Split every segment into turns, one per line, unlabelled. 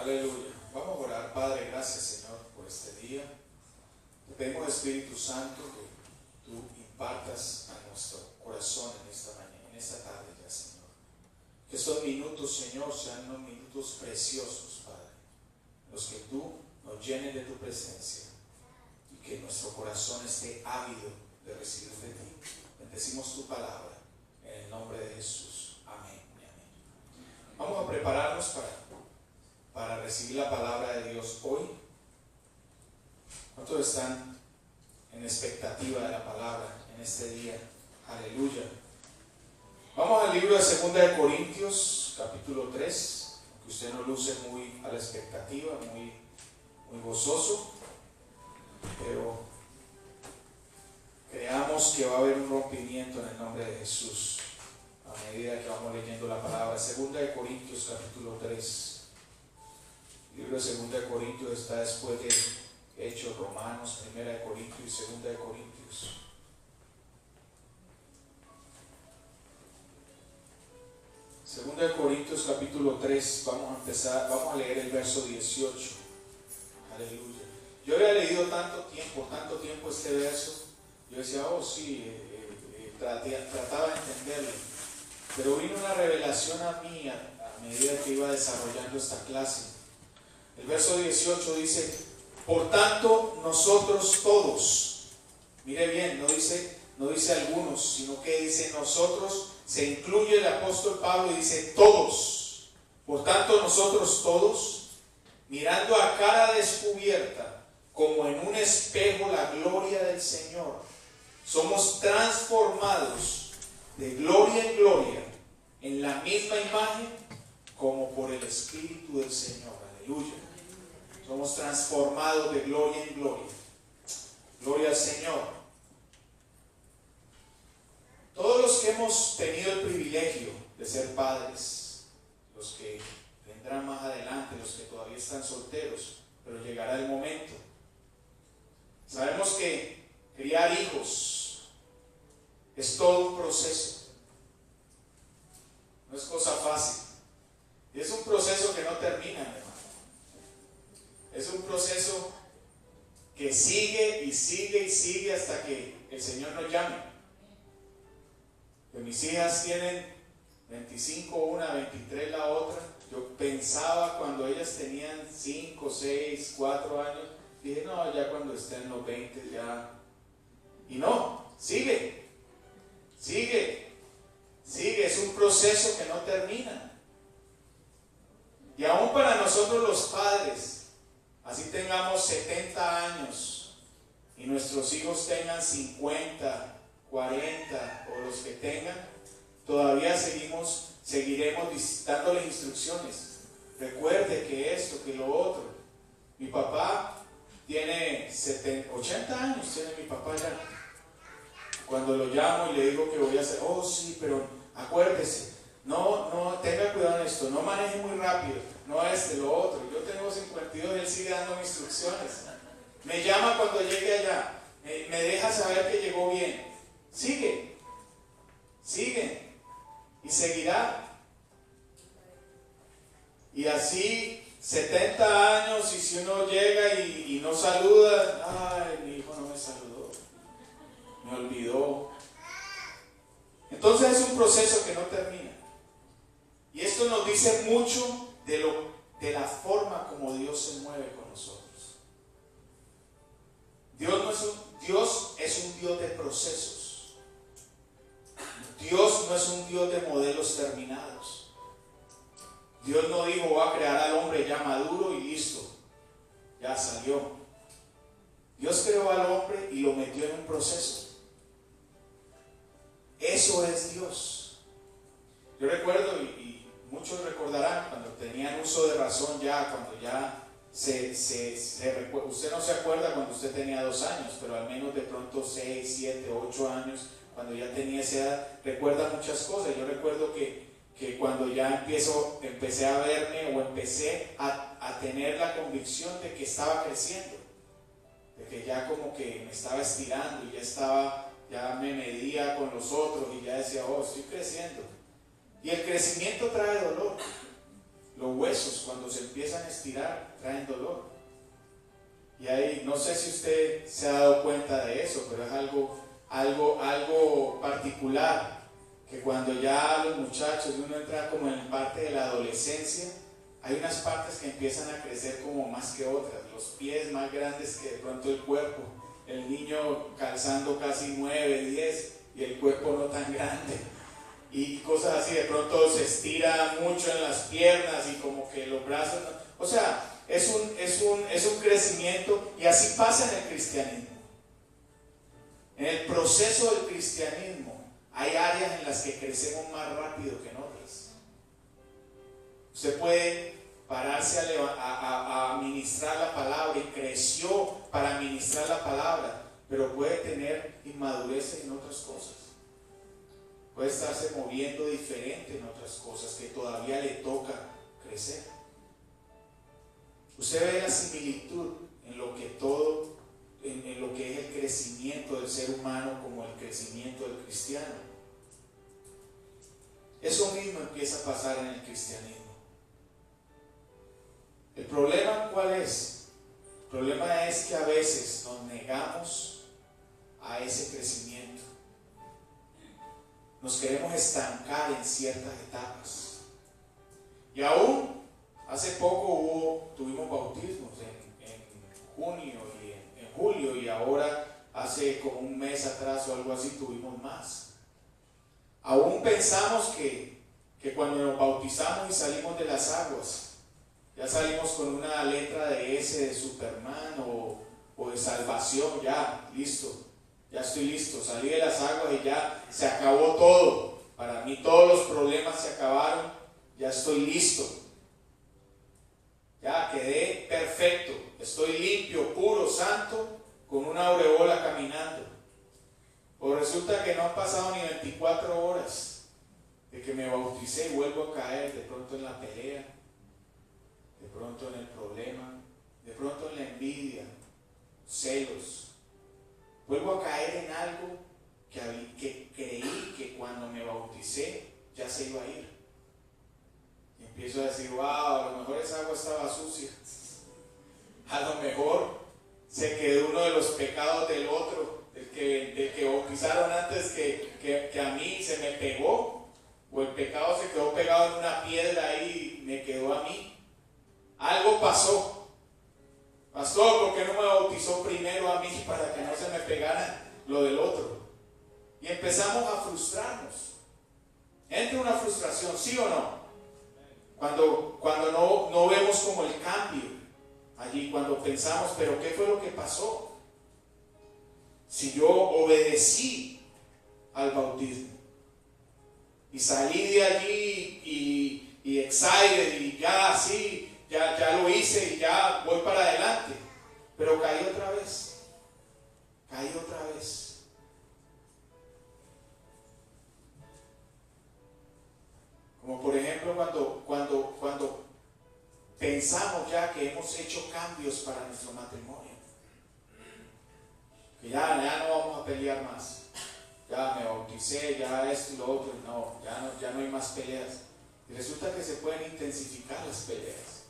Aleluya. Vamos a orar. Padre, gracias, Señor, por este día. Te pedimos, Espíritu Santo, que tú impartas a nuestro corazón en esta mañana, en esta tarde ya, Señor. Que estos minutos, Señor, sean unos minutos preciosos, Padre, los que tú nos llenes de tu presencia y que nuestro corazón esté ávido de recibir de ti. Bendecimos tu palabra en el nombre de Jesús. Amén y amén. Vamos a prepararnos para recibir la palabra de Dios hoy. ¿Cuántos están en expectativa de la palabra en este día? Aleluya. Vamos al libro de 2 de Corintios, capítulo 3, que usted no luce muy a la expectativa, muy gozoso, pero creamos que va a haber un rompimiento en el nombre de Jesús a medida que vamos leyendo la palabra. 2 de Corintios, capítulo 3. El libro de 2 de Corintios está después de Hechos, Romanos, 1 de Corintios y 2 de Corintios. Segunda de Corintios capítulo 3, vamos a leer el verso 18. Aleluya. Yo había leído tanto tiempo este verso, yo decía, oh sí, trataba de entenderlo, pero vino una revelación a mí a medida que iba desarrollando esta clase. El verso 18 dice, por tanto nosotros todos, mire bien, no dice algunos, sino que dice nosotros, se incluye el apóstol Pablo y dice todos. Por tanto nosotros todos, mirando a cara descubierta, como en un espejo la gloria del Señor, somos transformados de gloria en gloria, en la misma imagen, como por el Espíritu del Señor. Aleluya. Somos transformados de gloria en gloria. Gloria al Señor. Todos los que hemos tenido el privilegio de ser padres, los que vendrán más adelante, los que todavía están solteros, pero llegará el momento. Sabemos que criar hijos es todo un proceso. No es cosa fácil. Y es un proceso que no termina, hermano. Es un proceso que sigue y sigue y sigue hasta que el Señor nos llame. Que mis hijas tienen 25 una, 23 la otra. Yo pensaba cuando ellas tenían 5, 6, 4 años, dije, no, ya cuando estén en los 20 ya. Y no, sigue, es un proceso que no termina. Y aún para nosotros los padres, así tengamos 70 años y nuestros hijos tengan 50, 40 o los que tengan, todavía seguiremos dándoles instrucciones. Recuerde que esto, que lo otro. Mi papá tiene 80 años, tiene mi papá ya. Cuando lo llamo y le digo que voy a hacer, oh sí, pero acuérdese, no, tenga cuidado en esto, no maneje muy rápido, no lo otro. Yo tengo 52 y él sigue dando instrucciones. Me llama cuando llegue allá, me deja saber que llegó bien. Sigue y seguirá. Y así 70 años, y si uno llega y no saluda, ay, mi hijo no me saludó, me olvidó. Entonces es un proceso que no termina. Y esto nos dice mucho de la forma como Dios se mueve con nosotros. Dios es un Dios de procesos. Dios no es un Dios de modelos terminados. Dios no dijo, va a crear al hombre ya maduro y listo, ya salió. Dios creó al hombre y lo metió en un proceso. Eso es Dios. Yo recuerdo, y muchos recordarán, cuando tenían uso de razón ya, cuando ya usted no se acuerda cuando usted tenía 2 años, pero al menos de pronto 6, 7, 8 años, cuando ya tenía esa edad, recuerda muchas cosas. Yo recuerdo que cuando ya empecé a verme o empecé a tener la convicción de que estaba creciendo, de que ya como que me estaba estirando y ya me medía con los otros y ya decía, oh, estoy creciendo. Y el crecimiento trae dolor. los huesos cuando se empiezan a estirar traen dolor. Y ahí, no sé si usted se ha dado cuenta de eso, pero es algo particular, que cuando ya los muchachos, uno entra como en parte de la adolescencia, hay unas partes que empiezan a crecer como más que otras, los pies más grandes que de pronto el cuerpo, el niño calzando casi 9, 10 y el cuerpo no tan grande, y cosas así, de pronto se estira mucho en las piernas y como que los brazos, o sea, es un crecimiento, y así pasa en el cristianismo. En el proceso del cristianismo hay áreas en las que crecemos más rápido que en otras. Usted puede pararse a ministrar la palabra y creció para ministrar la palabra, pero puede tener inmadurez en otras cosas. Puede estarse moviendo diferente en otras cosas que todavía le toca crecer. Usted ve la similitud en lo que es el crecimiento del ser humano como el crecimiento del cristiano. Eso mismo empieza a pasar en el cristianismo. ¿El problema cuál es? El problema es que a veces nos negamos a ese crecimiento. Nos queremos estancar en ciertas etapas. Y aún hace poco tuvimos bautismos en junio y en julio, y ahora hace como un mes atrás o algo así tuvimos más. Aún pensamos que cuando nos bautizamos y salimos de las aguas, ya salimos con una letra de S de Superman o de salvación, ya, listo, ya estoy listo, salí de las aguas y ya se acabó todo. Para mí todos los problemas se acabaron, ya estoy listo. Ya quedé perfecto, estoy limpio, puro, santo, con una aureola caminando. O resulta que no han pasado ni 24 horas de que me bauticé y vuelvo a caer de pronto en la pelea, de pronto en el problema, de pronto en la envidia, celos. Vuelvo a caer en algo que creí que cuando me bauticé ya se iba a ir. Y empiezo a decir, wow, a lo mejor esa agua estaba sucia. A lo mejor se quedó uno de los pecados del otro, del que bautizaron antes que a mí, se me pegó. O el pecado se quedó pegado en una piedra y me quedó a mí. Algo pasó. Pastor, ¿por qué no me bautizó primero a mí para que no se me pegara lo del otro? Y empezamos a frustrarnos. Entra una frustración, ¿sí o no? Cuando no vemos como el cambio allí, cuando pensamos, pero ¿qué fue lo que pasó? Si yo obedecí al bautismo y salí de allí y excited y ya así, ya lo hice y ya voy para adelante, pero caí otra vez. Como por ejemplo cuando pensamos ya que hemos hecho cambios para nuestro matrimonio, que ya no vamos a pelear más, ya me bauticé, ya esto y lo otro, ya no hay más peleas. Y resulta que se pueden intensificar las peleas.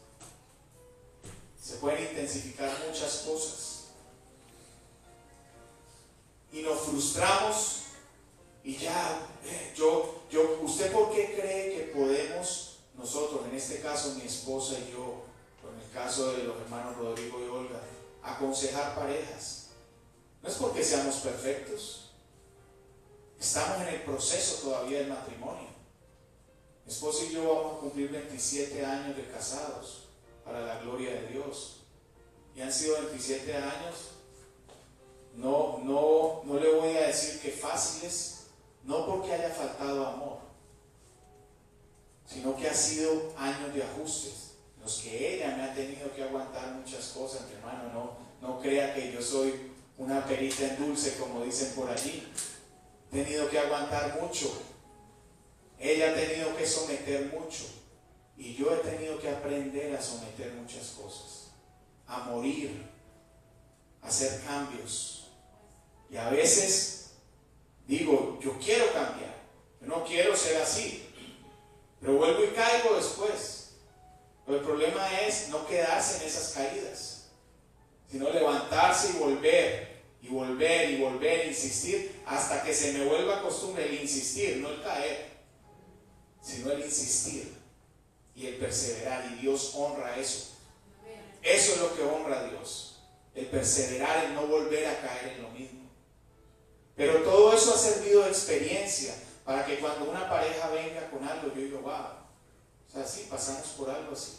Se pueden intensificar muchas cosas. Y nos frustramos y ya, ¿usted por qué cree que podemos nosotros, en este caso mi esposa y yo, o en el caso de los hermanos Rodrigo y Olga, aconsejar parejas? No es porque seamos perfectos. Estamos en el proceso todavía del matrimonio. Mi esposa y yo vamos a cumplir 27 años de casados, para la gloria de Dios. Y han sido 27 años, no le voy a decir que fáciles, no porque haya faltado amor, sino que ha sido años de ajustes, en los que ella me ha tenido que aguantar muchas cosas. Mi hermano, no crea que yo soy una perita en dulce, como dicen por allí. He tenido que aguantar mucho, ella ha tenido que someter mucho, y yo he tenido que aprender a someter muchas cosas, a morir, a hacer cambios. Y a veces digo, yo quiero cambiar, yo no quiero ser así, pero vuelvo y caigo después. Pero el problema es no quedarse en esas caídas, sino levantarse y volver, y volver, y volver, e insistir, hasta que se me vuelva costumbre el insistir, no el caer, sino el insistir y el perseverar, y Dios honra eso. Eso es lo que honra a Dios, el perseverar, el no volver a caer en lo mismo. Pero todo eso ha servido de experiencia para que cuando una pareja venga con algo, yo digo, wow, o sea, sí, pasamos por algo así,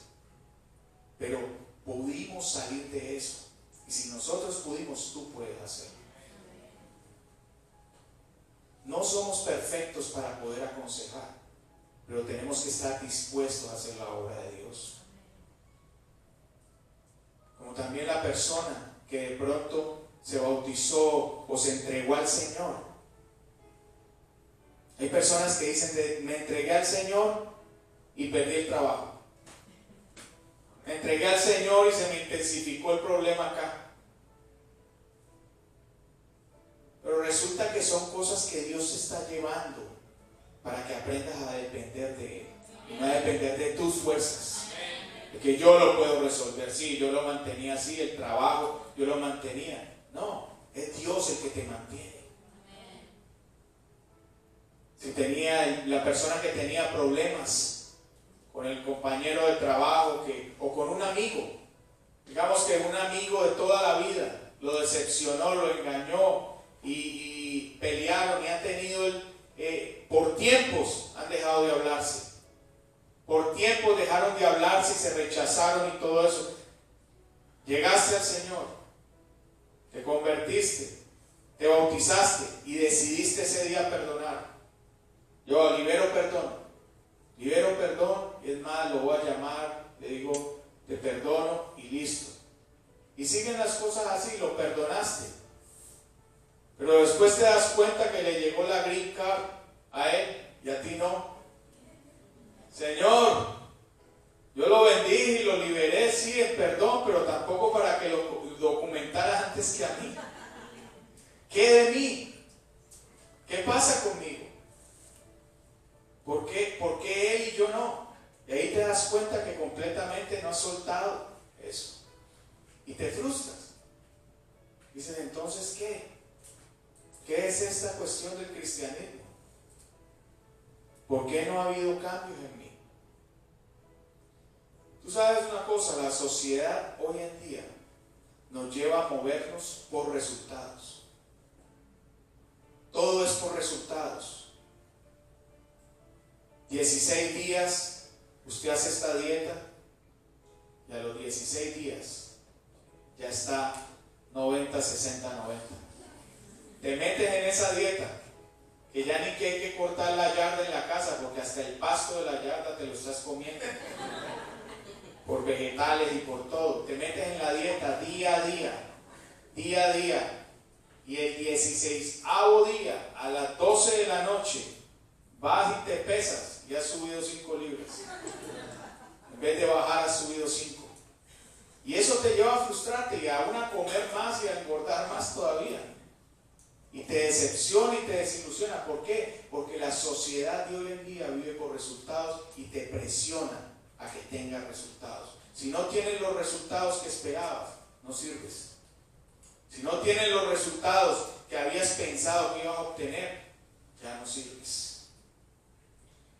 pero pudimos salir de eso. Y si nosotros pudimos, tú puedes hacerlo. No somos perfectos para poder aconsejar, pero tenemos que estar dispuestos a hacer la obra de Dios. Como también la persona que de pronto se bautizó o se entregó al Señor. Hay personas que dicen, me entregué al Señor y perdí el trabajo. Me entregué al Señor y se me intensificó el problema acá. Pero resulta que son cosas que Dios está llevando para que aprendas a depender de Él y no a depender de tus fuerzas. De que yo lo puedo resolver, sí, yo lo mantenía así, el trabajo, yo lo mantenía. No, es Dios el que te mantiene. Si tenía la persona que tenía problemas con el compañero de trabajo o con un amigo, digamos que un amigo de toda la vida lo decepcionó, lo engañó y pelearon y han tenido por tiempos han dejado de hablarse. Por tiempos dejaron de hablarse y se rechazaron y todo eso. Llegaste al Señor, te convertiste, te bautizaste y decidiste ese día perdonar. Yo libero perdón y es más, lo voy a llamar, le digo, te perdono y listo. Y siguen las cosas así, lo perdonaste. Pero después te das cuenta que le llegó la green card a él y a ti no. Señor, yo lo bendije y lo liberé, sí, en perdón, pero tampoco para que lo documentaras antes que a mí. ¿Qué de mí? ¿Qué pasa conmigo? ¿Por qué él y yo no? Y ahí te das cuenta que completamente no has soltado eso. Y te frustras. Dices, entonces, ¿qué? ¿Qué es esta cuestión del cristianismo? ¿Por qué no ha habido cambios en mí? Tú sabes una cosa, la sociedad hoy en día nos lleva a movernos por resultados. Todo es por resultados. 16 días, usted hace esta dieta y a los 16 días ya está 90, 60, 90. Te metes en esa dieta que ya ni que hay que cortar la yarda en la casa porque hasta el pasto de la yarda te lo estás comiendo por vegetales y por todo. Te metes en la dieta día a día y el 16º día a las 12 de la noche vas y te pesas y has subido 5 libras. En vez de bajar has subido 5. Y eso te lleva a frustrarte y aún a comer más y a engordar más todavía. Y te decepciona y te desilusiona. ¿Por qué? Porque la sociedad de hoy en día vive por resultados y te presiona a que tengas resultados. Si no tienes los resultados que esperabas, no sirves. Si no tienes los resultados que habías pensado que ibas a obtener, ya no sirves.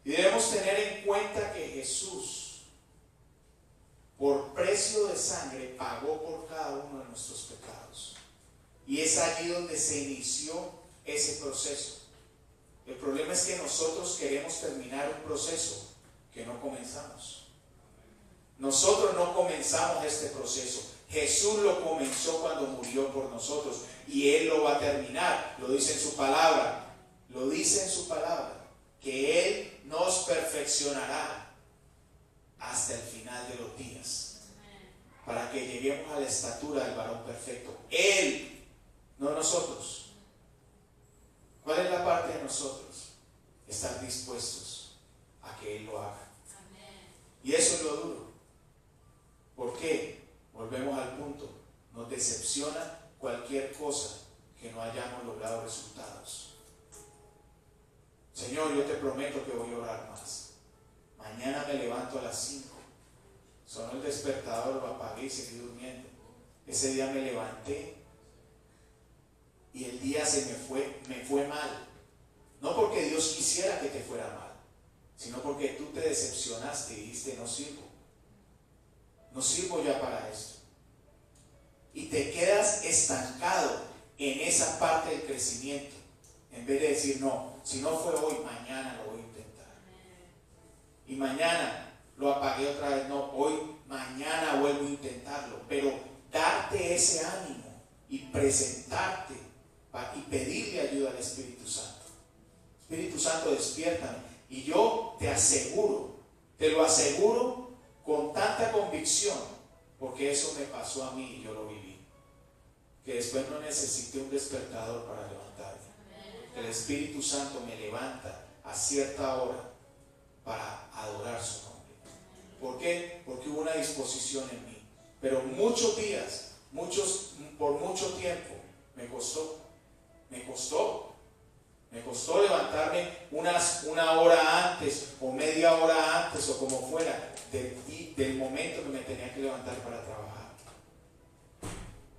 Y debemos tener en cuenta que Jesús, por precio de sangre, pagó por cada uno de nuestros pecados. Y es allí donde se inició ese proceso. El problema es que nosotros queremos terminar un proceso que no comenzamos. Nosotros no comenzamos este proceso. Jesús lo comenzó cuando murió por nosotros y Él lo va a terminar. Lo dice en su palabra. Lo dice en su palabra. Que Él nos perfeccionará hasta el final de los días. Para que lleguemos a la estatura del varón perfecto. Él, no nosotros. ¿Cuál es la parte de nosotros? Estar dispuestos a que Él lo haga. Y eso es lo duro. ¿Por qué? Volvemos al punto. Nos decepciona cualquier cosa que no hayamos logrado resultados. Señor, yo te prometo que voy a orar más. Mañana me levanto a las 5 Sonó el despertador, lo apagué y seguí durmiendo. Ese día me levanté y el día me fue mal. No porque Dios quisiera que te fuera mal, sino porque tú te decepcionaste y dijiste, no sirvo ya para esto. Y te quedas estancado en esa parte del crecimiento, en vez de decir, no, si no fue hoy, mañana lo voy a intentar. Y mañana lo apagué otra vez, no, hoy, mañana vuelvo a intentarlo. Pero darte ese ánimo y presentarte y pedirle ayuda al Espíritu Santo. Espíritu Santo, despiértame. Y yo te aseguro, te lo aseguro con tanta convicción, porque eso me pasó a mí y yo lo viví, que después no necesité un despertador para levantarme. El Espíritu Santo me levanta a cierta hora para adorar su nombre. ¿Por qué? Porque hubo una disposición en mí. Pero muchos días, por mucho tiempo, me costó levantarme una hora antes o media hora antes o como fuera del momento que me tenía que levantar para trabajar.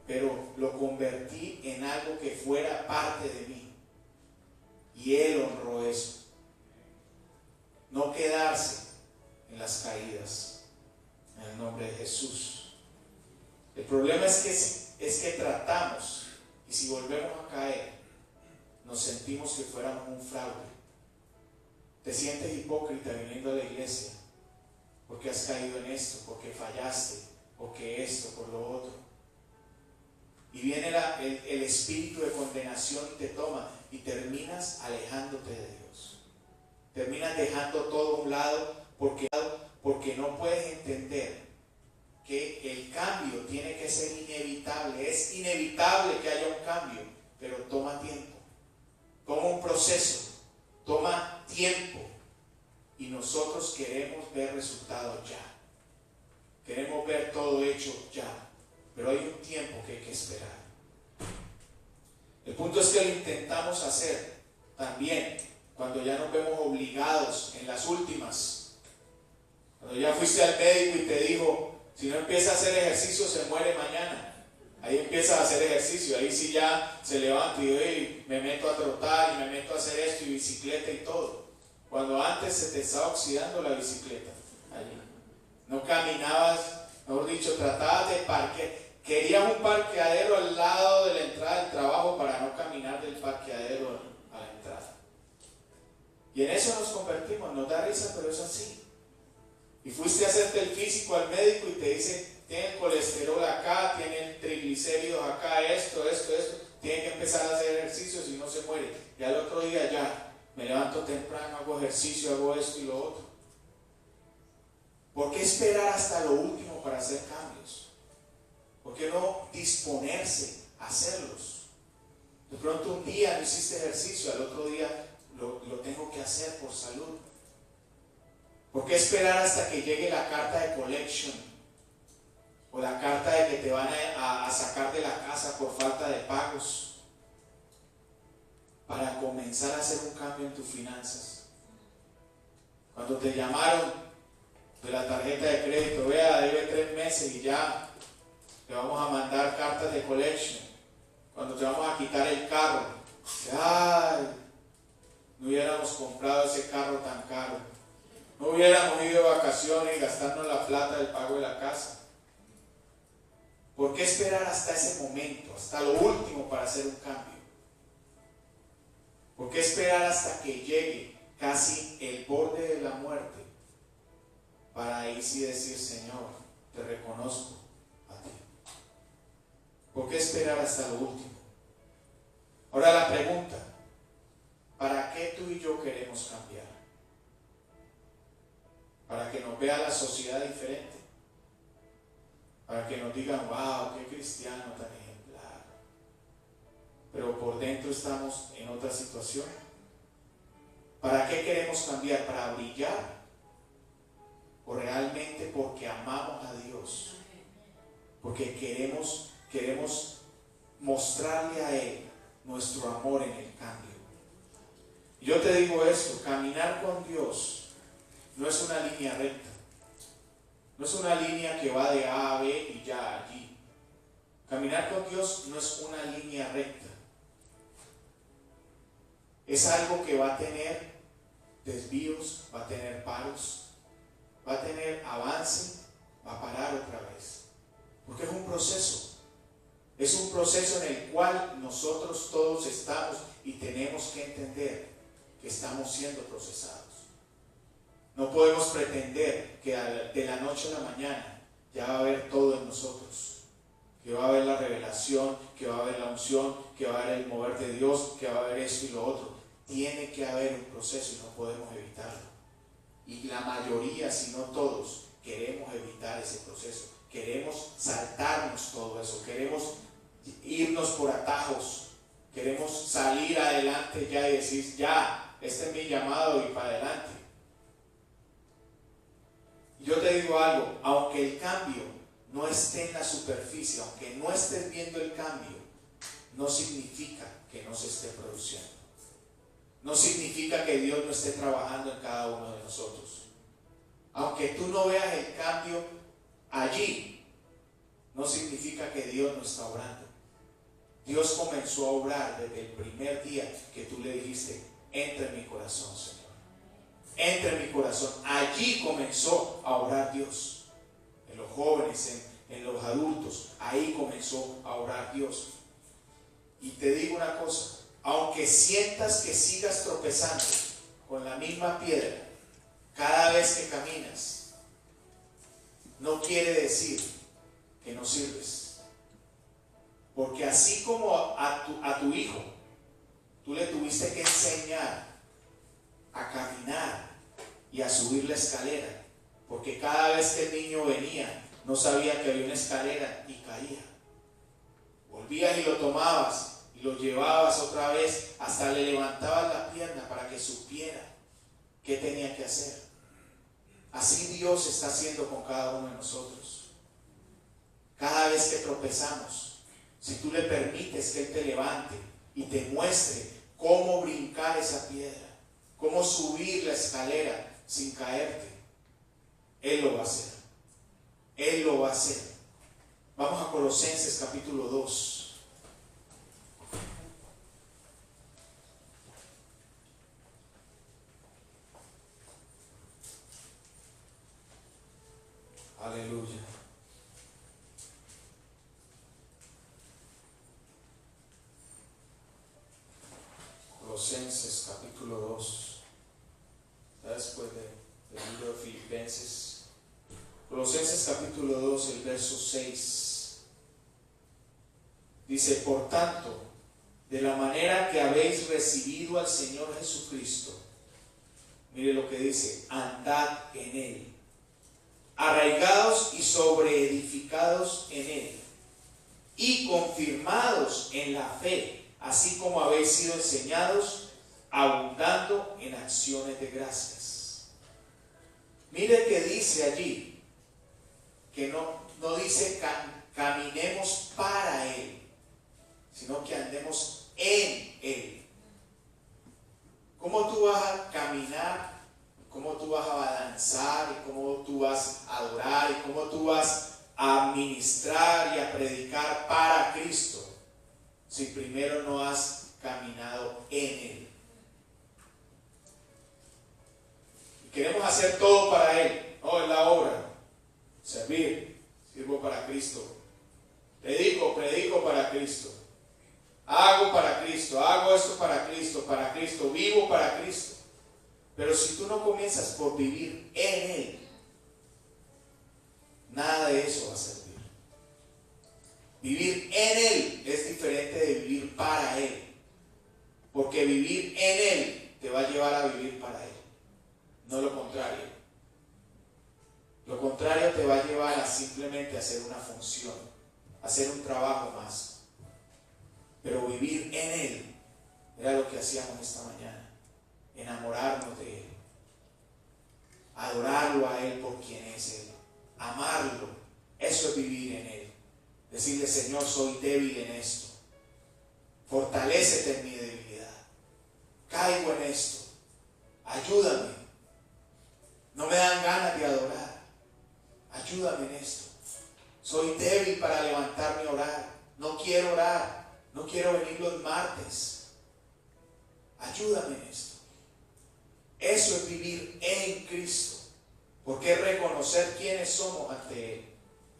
Pero lo convertí en algo que fuera parte de mí. Y Él honró eso. No quedarse en las caídas. En el nombre de Jesús. El problema es que tratamos, y si volvemos a caer, nos sentimos que fuéramos un fraude. Te sientes hipócrita viniendo a la iglesia porque has caído en esto, porque fallaste, porque esto, por lo otro. Y viene el espíritu de condenación y te toma y terminas alejándote de Dios. Terminas dejando todo a un lado porque no puedes entender que el cambio tiene que ser inevitable. Es inevitable que haya un cambio, pero toma tiempo. Toma un proceso, toma tiempo, y nosotros queremos ver resultados ya. Queremos ver todo hecho ya, pero hay un tiempo que hay que esperar. El punto es que lo intentamos hacer también cuando ya nos vemos obligados en las últimas. Cuando ya fuiste al médico y te dijo, si no empieza a hacer ejercicio se muere mañana. Ahí empieza a hacer ejercicio, ahí sí ya se levanta y hey, me meto a trotar y me meto a hacer esto y bicicleta y todo. Cuando antes se te estaba oxidando la bicicleta, allí. No caminabas, mejor dicho, tratabas de parquear. Querías un parqueadero al lado de la entrada del trabajo para no caminar del parqueadero a la entrada. Y en eso nos convertimos, nos da risa, pero es así. Y fuiste a hacerte el físico al médico y te dice, tiene el colesterol acá, tiene triglicéridos acá, esto, tiene que empezar a hacer ejercicio si no se muere. Y al otro día ya, me levanto temprano, hago ejercicio, hago esto y lo otro. ¿Por qué esperar hasta lo último para hacer cambios? ¿Por qué no disponerse a hacerlos? De pronto un día no hiciste ejercicio, al otro día lo tengo que hacer por salud. ¿Por qué esperar hasta que llegue la carta de collection? O la carta de que te van a sacar de la casa por falta de pagos, para comenzar a hacer un cambio en tus finanzas. Cuando te llamaron de la tarjeta de crédito, vea, debe 3 meses y ya te vamos a mandar cartas de collection. Cuando te vamos a quitar el carro, ay, no hubiéramos comprado ese carro tan caro, no hubiéramos ido de vacaciones y gastarnos la plata del pago de la casa. ¿Por qué esperar hasta ese momento, hasta lo último para hacer un cambio? ¿Por qué esperar hasta que llegue casi el borde de la muerte para ahí sí decir, Señor, te reconozco a ti? ¿Por qué esperar hasta lo último? Ahora la pregunta, ¿para qué tú y yo queremos cambiar? ¿Para que nos vea la sociedad diferente? Para que nos digan, wow, qué cristiano tan ejemplar. Pero por dentro estamos en otra situación. ¿Para qué queremos cambiar? ¿Para brillar? ¿O realmente porque amamos a Dios? Porque queremos mostrarle a Él nuestro amor en el cambio. Y yo te digo esto, caminar con Dios no es una línea recta. No es una línea que va de A a B y ya allí. Caminar con Dios no es una línea recta. Es algo que va a tener desvíos, va a tener paros, va a tener avance, va a parar otra vez. Porque es un proceso. Es un proceso en el cual nosotros todos estamos y tenemos que entender que estamos siendo procesados. No podemos pretender que de la noche a la mañana ya va a haber todo en nosotros. Que va a haber la revelación, que va a haber la unción, que va a haber el mover de Dios, que va a haber esto y lo otro. Tiene que haber un proceso y no podemos evitarlo. Y la mayoría, si no todos, queremos evitar ese proceso. Queremos saltarnos todo eso. Queremos irnos por atajos. Queremos salir adelante ya y decir, ya, este es mi llamado y para adelante. Yo te digo algo, aunque el cambio no esté en la superficie, aunque no estés viendo el cambio, no significa que no se esté produciendo. No significa que Dios no esté trabajando en cada uno de nosotros. Aunque tú no veas el cambio allí, no significa que Dios no está obrando. Dios comenzó a obrar desde el primer día que tú le dijiste, entra en mi corazón, Señor. Entra en mi corazón. Allí comenzó a obrar Dios. En los jóvenes, en los adultos, ahí comenzó a obrar Dios. Y te digo una cosa, aunque sientas que sigas tropezando con la misma piedra cada vez que caminas, no quiere decir que no sirves. Porque así como a tu hijo, tú le tuviste que enseñar a caminar y a subir la escalera, porque cada vez que el niño venía, no sabía que había una escalera y caía. Volvías y lo tomabas y lo llevabas otra vez, hasta le levantabas la pierna para que supiera qué tenía que hacer. Así Dios está haciendo con cada uno de nosotros. Cada vez que tropezamos, si tú le permites que Él te levante y te muestre cómo brincar esa piedra, cómo subir la escalera sin caerte, Él lo va a hacer. Él lo va a hacer. Vamos a Colosenses capítulo 2. Aleluya. Colosenses capítulo 2. Ya después del libro de Filipenses. Colosenses capítulo 2, el verso 6. Dice, por tanto, de la manera que habéis recibido al Señor Jesucristo, mire lo que dice, andad en Él, arraigados y sobreedificados en Él, y confirmados en la fe, así como habéis sido enseñados, abundando en acciones de gracias. Mire que dice allí, que no dice caminemos para Él, sino que andemos en Él. ¿Cómo tú vas a caminar? ¿Cómo tú vas a balanzar? ¿Y cómo tú vas a adorar? ¿Y cómo tú vas a ministrar y a predicar para Cristo si primero no has caminado en Él? Y queremos hacer todo para Él. No, es la obra. Servir, sirvo para Cristo. Predico para Cristo. Hago para Cristo, hago esto para Cristo, vivo para Cristo. Pero si tú no comienzas por vivir en Él, nada de eso va a servir. Vivir en Él es diferente de vivir para Él. Porque vivir en Él te va a llevar a vivir para Él, no lo contrario. Lo contrario te va a llevar a simplemente hacer una función, hacer un trabajo más. Pero vivir en Él era lo que hacíamos esta mañana. Enamorarnos de Él, adorarlo a Él por quien es Él, amarlo. Eso es vivir en Él. Decirle, Señor, soy débil en esto, fortalécete en mi debilidad, caigo en esto, ayúdame, no me dan ganas de adorar, ayúdame. Soy débil para levantarme a orar. No quiero orar. No quiero venir los martes. Ayúdame en esto. Eso es vivir en Cristo. Porque es reconocer quiénes somos ante Él.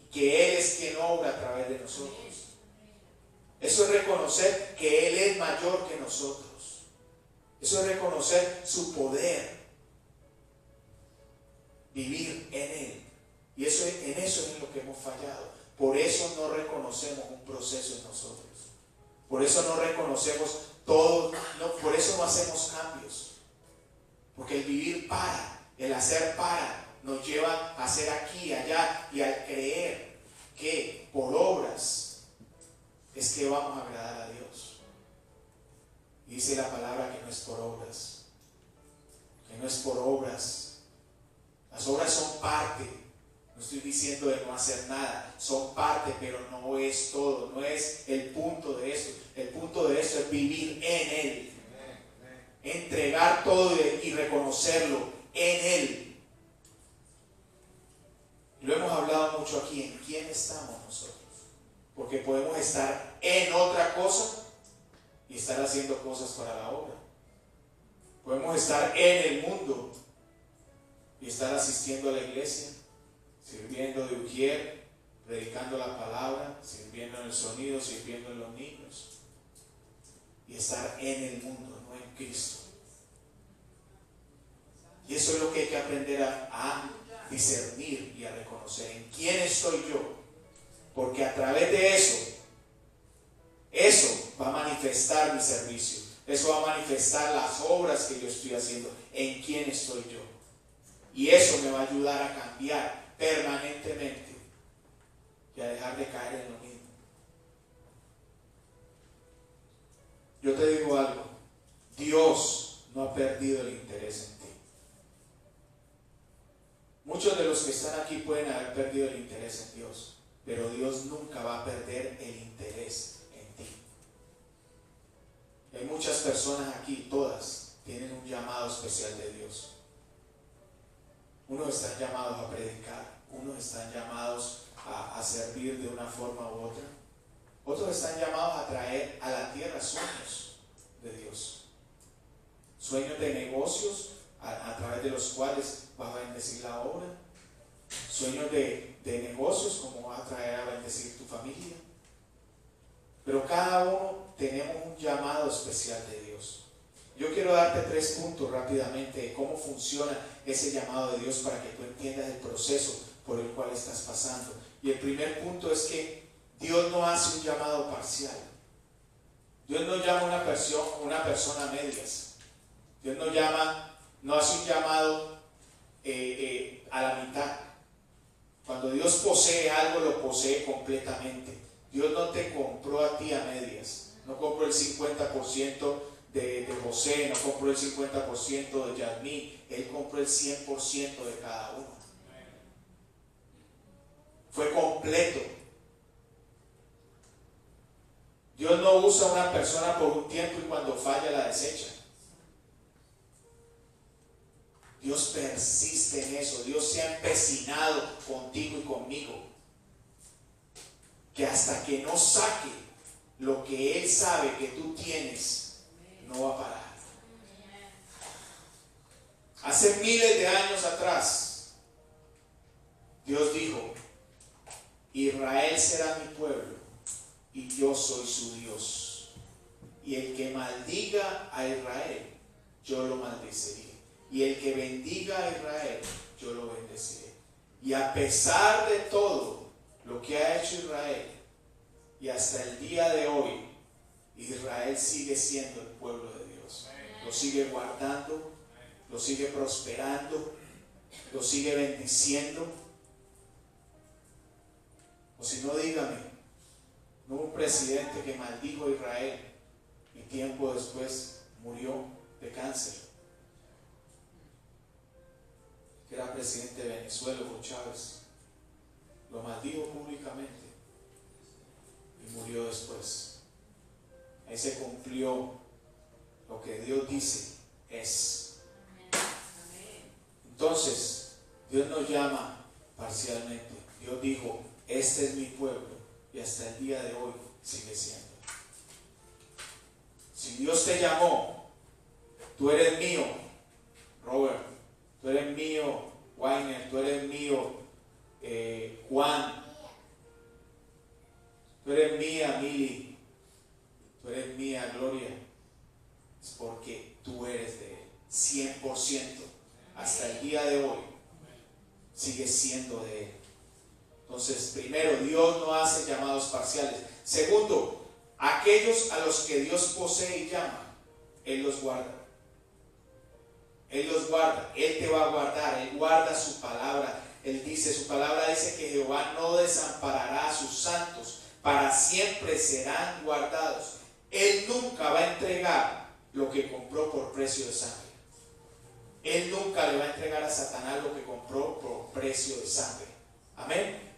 Y que Él es quien obra a través de nosotros. Eso es reconocer que Él es mayor que nosotros. Eso es reconocer su poder. Vivir en Él. Y eso, en eso es en lo que hemos fallado. Por eso no reconocemos un proceso en nosotros. Por eso no reconocemos todo. Por eso no hacemos cambios. Porque el vivir para, el hacer para, nos lleva a hacer aquí, allá, y al creer que por obras es que vamos a agradar a Dios. Y dice la palabra que no es por obras. Que no es por obras. Las obras son parte. No estoy diciendo de no hacer nada. Son parte, pero no es todo. No es el punto de eso. El punto de eso es vivir en Él. Entregar todo y reconocerlo en Él. Lo hemos hablado mucho aquí. ¿En quién estamos nosotros? Porque podemos estar en otra cosa y estar haciendo cosas para la obra. Podemos estar en el mundo y estar asistiendo a la iglesia, sirviendo de ujier, predicando la palabra, sirviendo en el sonido, sirviendo en los niños. Y estar en el mundo, no en Cristo. Y eso es lo que hay que aprender a discernir y a reconocer. ¿En quién estoy yo? Porque a través de eso va a manifestar mi servicio. Eso va a manifestar las obras que yo estoy haciendo. ¿En quién estoy yo? Y eso me va a ayudar a cambiar permanentemente y a dejar de caer en lo mismo. Yo te digo algo. Dios no ha perdido el interés en ti. Muchos de los que están aquí pueden haber perdido el interés en Dios. Pero Dios nunca va a perder el interés en ti. Hay muchas personas aquí, todas, tienen un llamado especial de Dios. Unos están llamados a predicar, unos están llamados a servir de una forma u otra. Otros están llamados a traer a la tierra sueños de Dios. Sueños de negocios a través de los cuales vas a bendecir la obra. Sueños de negocios, como vas a traer a bendecir tu familia. Pero cada uno tenemos un llamado especial de Dios. Yo quiero darte 3 puntos rápidamente de cómo funciona ese llamado de Dios para que tú entiendas el proceso por el cual estás pasando. Y el primer punto es que Dios no hace un llamado parcial. Dios no llama a una persona a medias. Dios no hace un llamado a la mitad. Cuando Dios posee algo, lo posee completamente. Dios no te compró a ti a medias. No compró el 50% de José, no compró el 50% de Yasmín. Él compró el 100% de cada uno. Fue completo. Dios no usa a una persona por un tiempo y cuando falla la desecha. Dios persiste en eso. Dios se ha empecinado contigo y conmigo. Que hasta que no saque lo que Él sabe que tú tienes, no va a parar. Hace miles de años atrás, Dios dijo: Israel será mi pueblo y yo soy su Dios. Y el que maldiga a Israel, yo lo maldeciré. Y el que bendiga a Israel, yo lo bendeciré. Y a pesar de todo lo que ha hecho Israel, y hasta el día de hoy, Israel sigue siendo el pueblo de Dios. Lo sigue guardando, lo sigue prosperando, lo sigue bendiciendo. O si no, dígame, no hubo un presidente que maldijo a Israel y tiempo después murió de cáncer. Que era presidente de Venezuela, Hugo Chávez. Lo maldijo públicamente y murió después. Ahí se cumplió lo que Dios dice es. Entonces, Dios nos llama parcialmente. Dios dijo: este es mi pueblo, y hasta el día de hoy sigue siendo. Si Dios te llamó, tú eres mío, Robert, tú eres mío, Weiner, tú eres mío, Juan, tú eres mía, Mili, tú eres mía, Gloria, es porque tú eres de Él, 100%, hasta el día de hoy, sigues siendo de Él. Entonces, primero, Dios no hace llamados parciales. Segundo, aquellos a los que Dios posee y llama, Él los guarda. Él los guarda, Él te va a guardar, Él guarda su palabra. Él dice, su palabra dice que Jehová no desamparará a sus santos, para siempre serán guardados. Él nunca va a entregar lo que compró por precio de sangre. Él nunca le va a entregar a Satanás lo que compró por precio de sangre. Amén.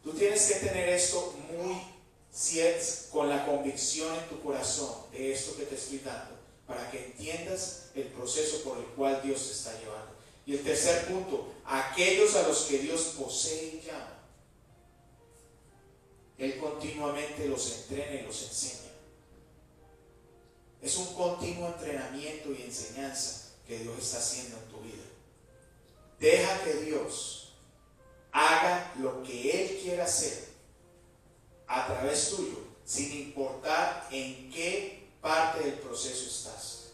Tú tienes que tener esto muy cierto, con la convicción en tu corazón de esto que te estoy dando, para que entiendas el proceso por el cual Dios te está llevando. Y el tercer punto, aquellos a los que Dios posee y llama, Él continuamente los entrena y los enseña. Es un continuo entrenamiento y enseñanza que Dios está haciendo en tu vida. Deja que Dios haga lo que Él quiera hacer a través tuyo, sin importar en qué parte del proceso estás.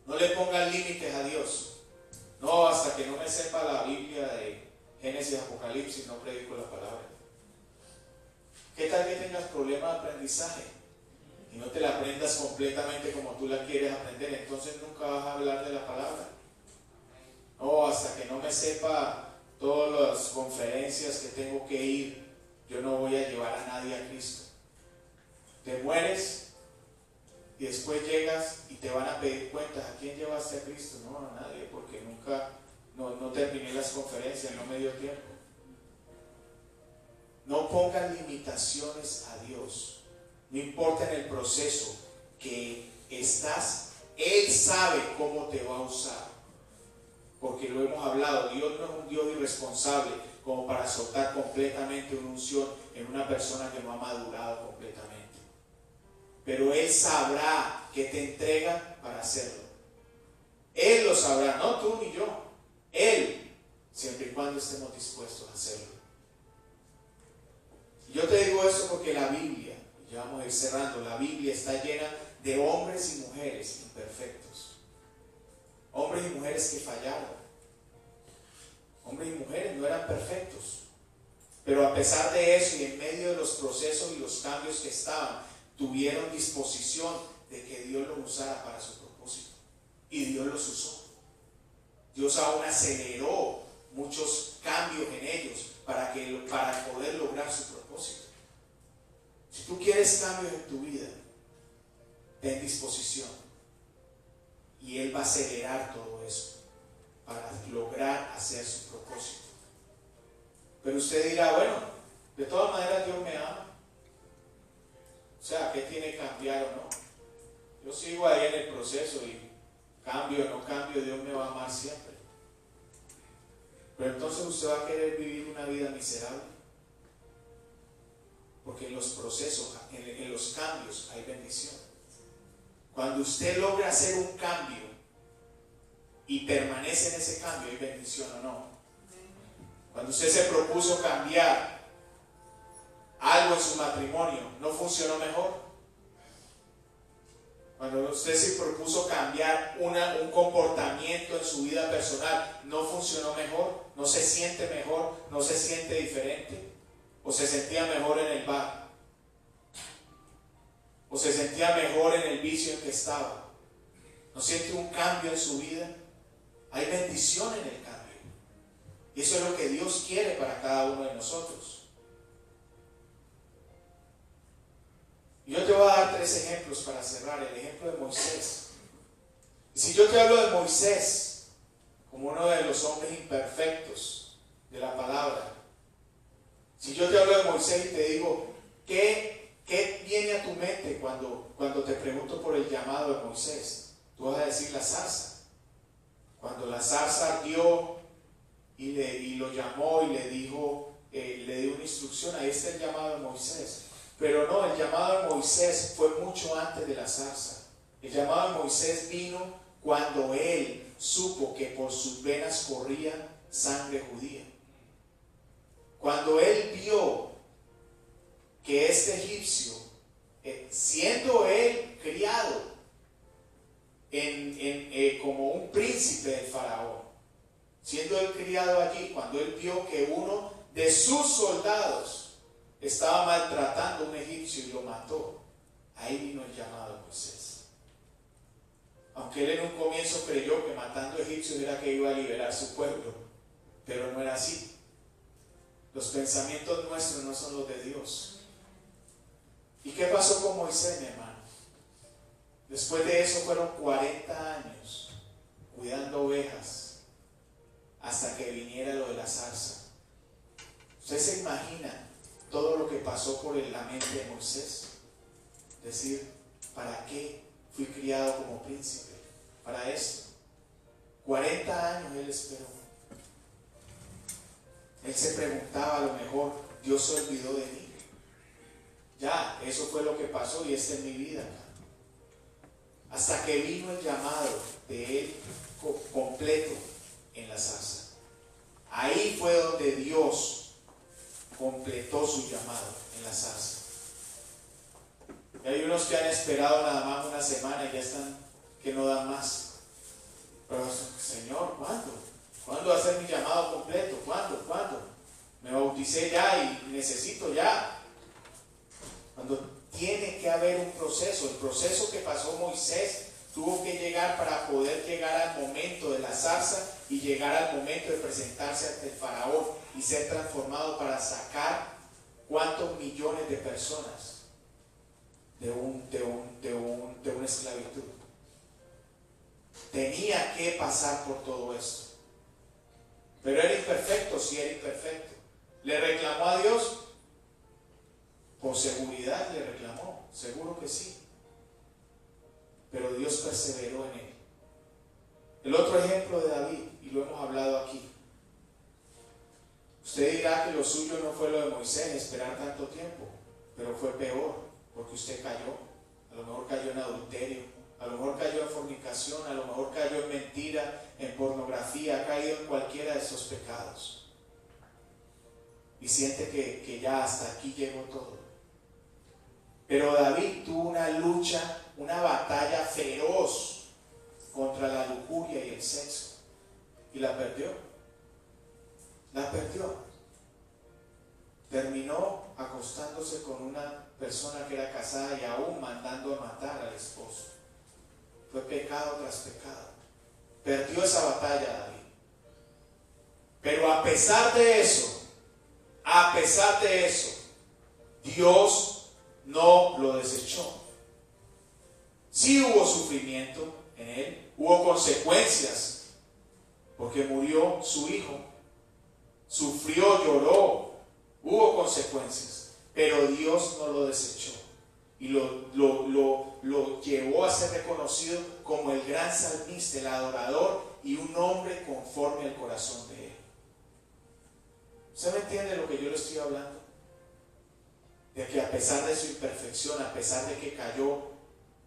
No le pongas límites a Dios. No, hasta que no me sepa la Biblia de Génesis y Apocalipsis, no predico la palabra. ¿Qué tal que tengas problemas de aprendizaje y no te la aprendas completamente como tú la quieres aprender? Entonces nunca vas a hablar de la palabra. No, hasta que no me sepa todas las conferencias que tengo que ir, yo no voy a llevar a nadie a Cristo. Te mueres y después llegas y te van a pedir cuentas. ¿A quién llevaste a Cristo? No, a nadie, porque nunca, no terminé las conferencias, no me dio tiempo. No pongas limitaciones a Dios. No importa en el proceso que estás, Él sabe cómo te va a usar. Porque lo hemos hablado, Dios no es un Dios irresponsable como para soltar completamente una unción en una persona que no ha madurado completamente. Pero Él sabrá que te entrega para hacerlo. Él lo sabrá, no tú ni yo. Él, siempre y cuando estemos dispuestos a hacerlo. Y yo te digo eso porque la Biblia, ya vamos a ir cerrando, la Biblia está llena de hombres y mujeres imperfectos. Hombres y mujeres que fallaron. Hombres y mujeres no eran perfectos. Pero a pesar de eso y en medio de los procesos y los cambios que estaban, tuvieron disposición de que Dios los usara para su propósito. Y Dios los usó. Dios aún aceleró muchos cambios en ellos para poder lograr su propósito. Si tú quieres cambios en tu vida, ten disposición. Y Él va a acelerar todo eso para lograr hacer su propósito. Pero usted dirá, bueno, de todas maneras Dios me ama. O sea, ¿qué tiene que cambiar o no? Yo sigo ahí en el proceso y cambio o no cambio, Dios me va a amar siempre. Pero entonces usted va a querer vivir una vida miserable. Porque en los procesos, en los cambios hay bendición. Cuando usted logra hacer un cambio y permanece en ese cambio, ¿hay bendición o no? Cuando usted se propuso cambiar algo en su matrimonio, ¿no funcionó mejor? Cuando usted se propuso cambiar un comportamiento en su vida personal, ¿no funcionó mejor? ¿No se siente mejor? ¿No se siente diferente? ¿O se sentía mejor en el bar? ¿O se sentía mejor en el vicio en que estaba? ¿No siente un cambio en su vida? Hay bendición en el cambio. Y eso es lo que Dios quiere para cada uno de nosotros. Yo te voy a dar 3 ejemplos para cerrar. El ejemplo de Moisés. Y si yo te hablo de Moisés como uno de los hombres imperfectos de la palabra, si yo te hablo de Moisés y te digo, ¿qué viene a tu mente cuando te pregunto por el llamado de Moisés? Tú vas a decir la zarza. Cuando la zarza ardió y lo llamó y le le dio una instrucción, ahí está el llamado de Moisés. Pero no, el llamado de Moisés fue mucho antes de la zarza. El llamado de Moisés vino cuando él supo que por sus venas corría sangre judía. Cuando él vio que este egipcio, siendo él criado como un príncipe del faraón, siendo él criado allí, cuando él vio que uno de sus soldados estaba maltratando a un egipcio y lo mató, ahí vino el llamado de Moisés. Aunque él en un comienzo creyó que matando egipcios era que iba a liberar su pueblo, pero no era así. Los pensamientos nuestros no son los de Dios. ¿Y qué pasó con Moisés, mi hermano? Después de eso fueron 40 años cuidando ovejas hasta que viniera lo de la zarza. ¿Usted se imagina todo lo que pasó por la mente de Moisés? Decir, ¿para qué fui criado como príncipe? Para esto. 40 años él esperó. Él se preguntaba, a lo mejor Dios se olvidó de mí. Ya, eso fue lo que pasó y esta es mi vida. Hasta que vino el llamado de él completo en la zarza. Ahí fue donde Dios completó su llamado en la zarza. Y hay unos que han esperado nada más una semana y ya están que no dan más. Pero Señor, ¿cuándo? ¿Cuándo va a ser mi llamado completo? ¿Cuándo? Me bauticé ya y necesito ya. Cuando tiene que haber un proceso, el proceso que pasó Moisés tuvo que llegar para poder llegar al momento de la zarza y llegar al momento de presentarse ante el faraón y ser transformado para sacar cuántos millones de personas de una esclavitud. Tenía que pasar por todo esto. Pero era imperfecto, sí era imperfecto. ¿Le reclamó a Dios? Por seguridad le reclamó, seguro que sí. Pero Dios perseveró en él. El otro ejemplo de David, y lo hemos hablado aquí. Usted dirá que lo suyo no fue lo de Moisés, esperar tanto tiempo, pero fue peor, porque usted cayó. A lo mejor cayó en adulterio, a lo mejor cayó en fornicación, a lo mejor cayó en mentira, en pornografía, ha caído en cualquiera de esos pecados. Y siente que ya hasta aquí llegó todo. Pero David tuvo una lucha, una batalla feroz contra la lujuria y el sexo. Y la perdió. La perdió. Terminó acostándose con una persona que era casada y aún mandando a matar al esposo. Fue pecado tras pecado. Perdió esa batalla David. Pero a pesar de eso, Dios no lo desechó. Sí hubo sufrimiento en él, hubo consecuencias, porque murió su hijo, sufrió, lloró, hubo consecuencias, pero Dios no lo desechó y lo llevó a ser reconocido como el gran salmista, el adorador y un hombre conforme al corazón de él. ¿Usted me entiende lo que yo le estoy hablando? De que a pesar de su imperfección, a pesar de que cayó,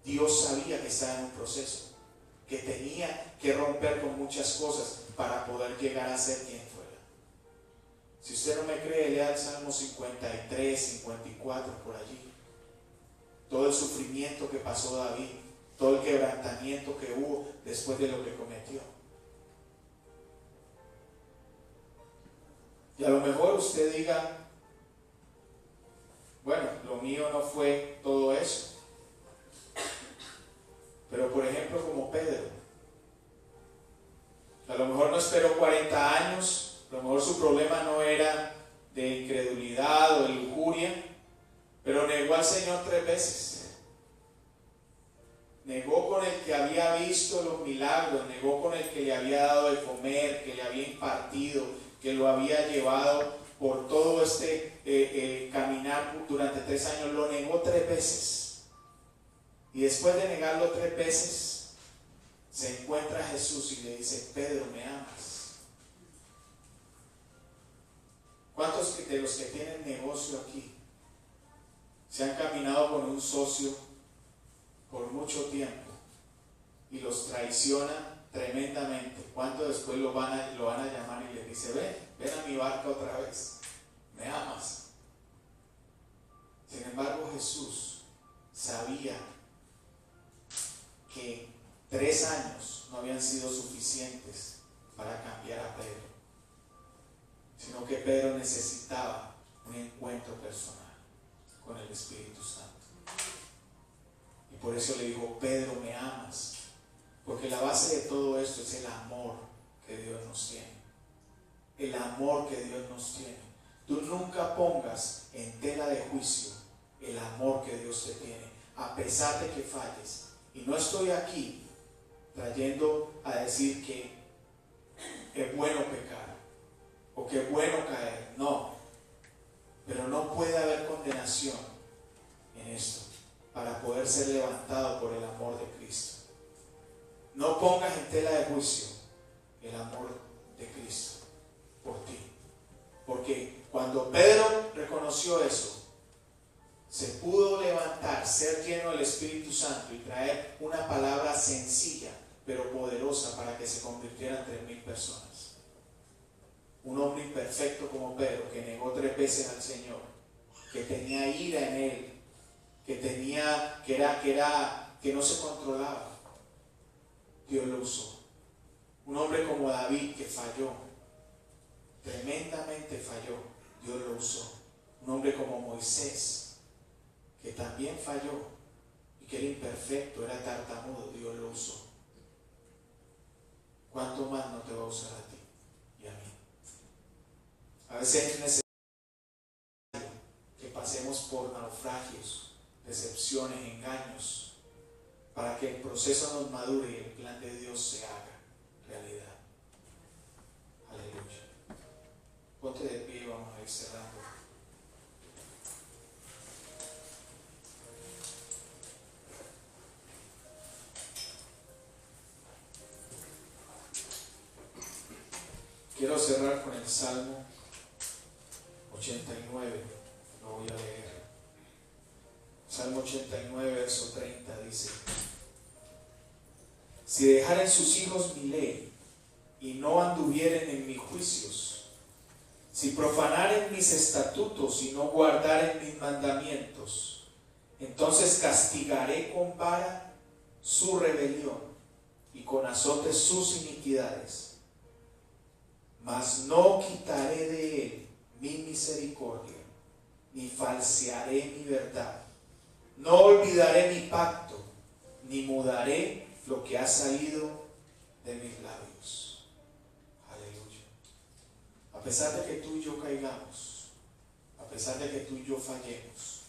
Dios sabía que estaba en un proceso, que tenía que romper con muchas cosas para poder llegar a ser quien fuera. Si usted no me cree, lea el Salmo 53, 54, por allí. Todo el sufrimiento que pasó David, todo el quebrantamiento que hubo después de lo que cometió. Y a lo mejor usted diga, bueno, lo mío no fue todo eso. Pero por ejemplo como Pedro, a lo mejor no esperó 40 años, a lo mejor su problema no era de incredulidad o de lujuria, pero negó al Señor 3 veces. Negó con el que había visto los milagros, negó con el que le había dado de comer, que le había impartido, que lo había llevado por todo este caminar durante 3 años, lo negó 3 veces. Y después de negarlo 3 veces, se encuentra a Jesús y le dice, Pedro, ¿me amas? ¿Cuántos de los que tienen negocio aquí se han caminado con un socio por mucho tiempo y los traicionan tremendamente? ¿Cuánto después lo van a llamar y les dice, ven a mi barca otra vez, me amas? Sin embargo, Jesús sabía que 3 años no habían sido suficientes para cambiar a Pedro, sino que Pedro necesitaba un encuentro personal con el Espíritu Santo. Y por eso le dijo, Pedro, ¿me amas? Porque la base de todo esto es el amor que Dios nos tiene. El amor que Dios nos tiene. Tú nunca pongas en tela de juicio el amor que Dios te tiene, a pesar de que falles. Y no estoy aquí trayendo a decir que es bueno pecar o que es bueno caer. No. Pero no puede haber condenación en esto para poder ser levantado por el amor de Cristo. No pongas en tela de juicio el amor de Cristo por ti. Porque cuando Pedro reconoció eso, se pudo levantar, ser lleno del Espíritu Santo y traer una palabra sencilla pero poderosa para que se convirtieran 3,000 personas. Un hombre imperfecto como Pedro, que negó 3 veces al Señor, que tenía ira en él, que no se controlaba. Dios lo usó. Un hombre como David, que falló, tremendamente falló, Dios lo usó. Un hombre como Moisés, que también falló y que era imperfecto, era tartamudo, Dios lo usó. ¿Cuánto más no te va a usar a ti y a mí? A veces es necesario que pasemos por naufragios, decepciones, engaños, para que el proceso nos madure y el plan de Dios se haga realidad. Aleluya. Ponte de pie y vamos a ir cerrando. Quiero cerrar con el Salmo 89, lo voy a leer. Salmo 89, verso 30 dice: si dejaren sus hijos mi ley y no anduvieren en mis juicios, si profanaren mis estatutos y no guardaren mis mandamientos, entonces castigaré con vara su rebelión y con azotes sus iniquidades. Mas no quitaré de él mi misericordia, ni falsearé mi verdad. No olvidaré mi pacto, ni mudaré lo que ha salido de mis labios. Aleluya. A pesar de que tú y yo caigamos, a pesar de que tú y yo fallemos,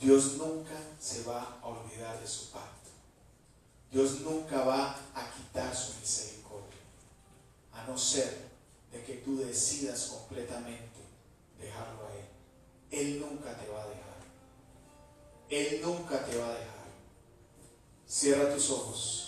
Dios nunca se va a olvidar de su pacto. Dios nunca va a quitar su misericordia, a no ser de que tú decidas completamente dejarlo a Él. Él nunca te va a dejar. Él nunca te va a dejar. Cierra tus ojos.